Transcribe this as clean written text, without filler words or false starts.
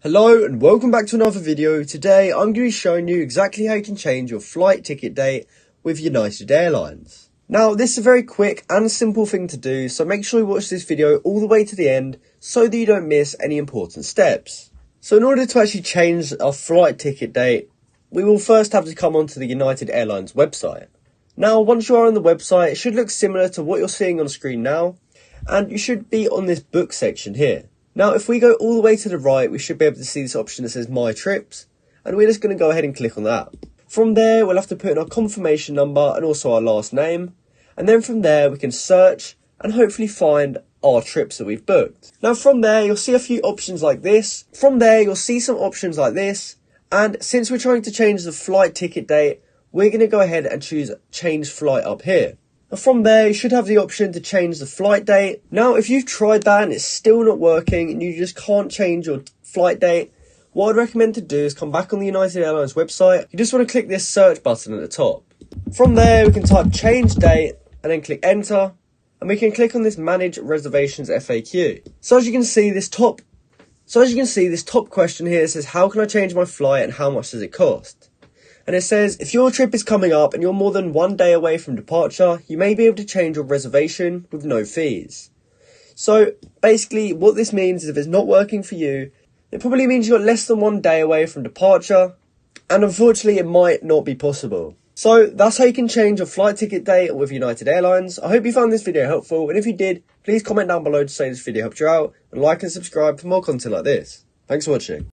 Hello and welcome back to another video. Today I'm going to be showing you exactly how you can change your flight ticket date with United Airlines. Now this is a very quick and simple thing to do, so make sure you watch this video all the way to the end so that you don't miss any important steps. So in order to actually change our flight ticket date, we will first have to come onto the United Airlines website. Now once you are on the website, it should look similar to what you're seeing on screen now, and you should be on this book section here. Now, if we go all the way to the right, we should be able to see this option that says My Trips, and we're just going to go ahead and click on that. From there, we'll have to put in our confirmation number and also our last name, and then from there, we can search and hopefully find our trips that we've booked. Now, from there, you'll see a few options like this. From there, you'll see some options like this, and since we're trying to change the flight ticket date, we're going to go ahead and choose Change Flight up here. And from there, you should have the option to change the flight date. Now, if you've tried that and it's still not working and you just can't change your flight date, what I'd recommend to do is come back on the United Airlines website. You just want to click this search button at the top. From there, we can type change date and then click enter. And we can click on this manage reservations FAQ. So as you can see, this top question here says, how can I change my flight and how much does it cost? And it says, if your trip is coming up and you're more than 1 day away from departure, you may be able to change your reservation with no fees. So basically what this means is if it's not working for you, it probably means you're less than 1 day away from departure. And unfortunately, it might not be possible. So that's how you can change your flight ticket date with United Airlines. I hope you found this video helpful. And if you did, please comment down below to say this video helped you out. And like and subscribe for more content like this. Thanks for watching.